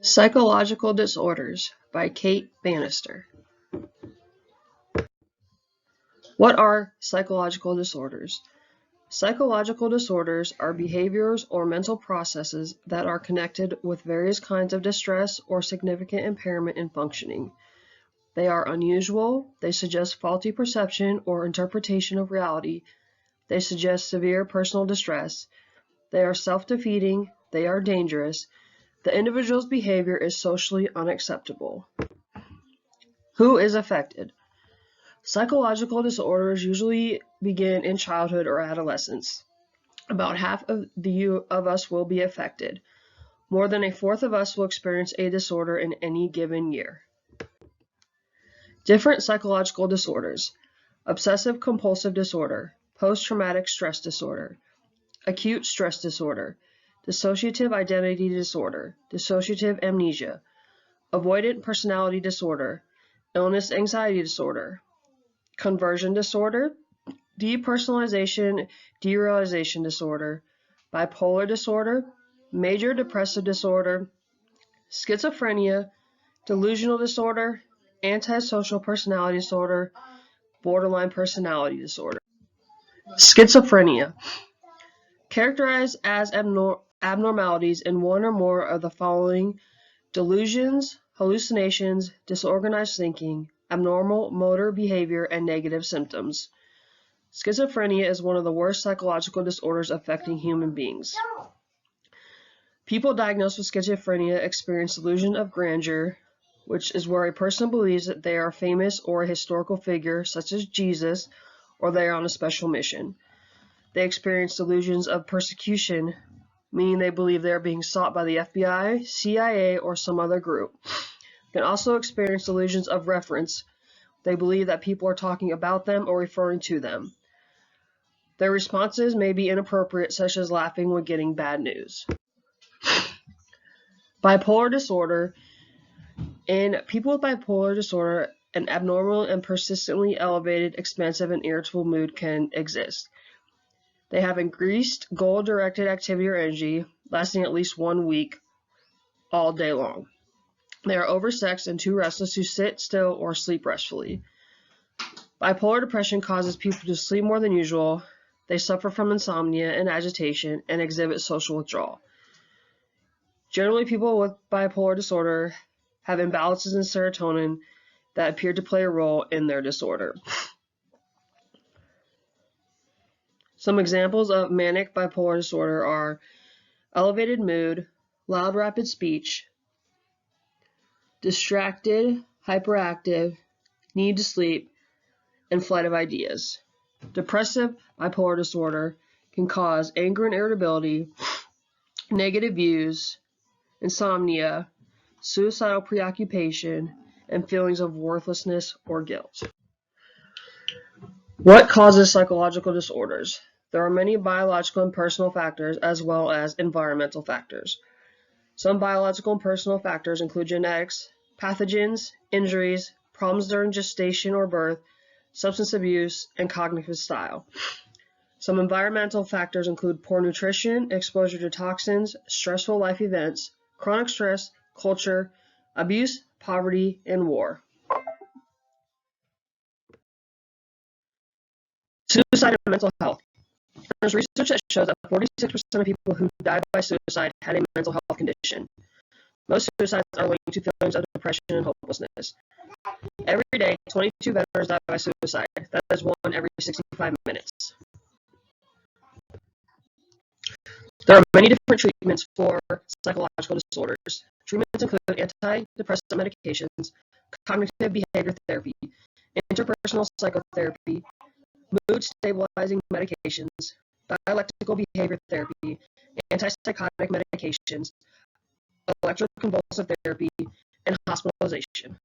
Psychological Disorders by Kate Bannister. What are psychological disorders? Psychological disorders are behaviors or mental processes that are connected with various kinds of distress or significant impairment in functioning. They are unusual, they suggest faulty perception or interpretation of reality, they suggest severe personal distress, they are self-defeating, they are dangerous, the individual's behavior is socially unacceptable. Who is affected? Psychological disorders usually begin in childhood or adolescence. About half of us will be affected. More than a fourth of us will experience a disorder in any given year. Different psychological disorders: obsessive-compulsive disorder, post-traumatic stress disorder, acute stress disorder, dissociative identity disorder, dissociative amnesia, avoidant personality disorder, illness anxiety disorder, conversion disorder, depersonalization derealization disorder, bipolar disorder, major depressive disorder, schizophrenia, delusional disorder, antisocial personality disorder, borderline personality disorder. Schizophrenia, characterized as abnormalities in one or more of the following: delusions, hallucinations, disorganized thinking, abnormal motor behavior, and negative symptoms. Schizophrenia is one of the worst psychological disorders affecting human beings. People diagnosed with schizophrenia experience delusion of grandeur, which is where a person believes that they are famous or a historical figure, such as Jesus, or they are on a special mission. They experience delusions of persecution, meaning they believe they are being sought by the FBI, CIA, or some other group. They can also experience delusions of reference. They believe that people are talking about them or referring to them. Their responses may be inappropriate, such as laughing when getting bad news. Bipolar disorder. In people with bipolar disorder, an abnormal and persistently elevated, expansive, and irritable mood can exist. They have increased goal-directed activity or energy, lasting at least 1 week, all day long. They are oversexed and too restless to sit still or sleep restfully. Bipolar depression causes people to sleep more than usual. They suffer from insomnia and agitation and exhibit social withdrawal. Generally, people with bipolar disorder have imbalances in serotonin that appear to play a role in their disorder. Some examples of manic bipolar disorder are elevated mood, loud rapid speech, distracted, hyperactive, need to sleep, and flight of ideas. Depressive bipolar disorder can cause anger and irritability, negative views, insomnia, suicidal preoccupation, and feelings of worthlessness or guilt. What causes psychological disorders? There are many biological and personal factors as well as environmental factors. Some biological and personal factors include genetics, pathogens, injuries, problems during gestation or birth, substance abuse, and cognitive style. Some environmental factors include poor nutrition, exposure to toxins, stressful life events, chronic stress, culture, abuse, poverty, and war. Suicide and mental health. There's research that shows that 46% of people who died by suicide had a mental health condition. Most suicides are linked to feelings of depression and hopelessness. Every day, 22 veterans die by suicide. That is one every 65 minutes. There are many different treatments for psychological disorders. Treatments include antidepressant medications, cognitive behavior therapy, interpersonal psychotherapy, mood-stabilizing medications, dialectical behavior therapy, antipsychotic medications, electroconvulsive therapy, and hospitalization.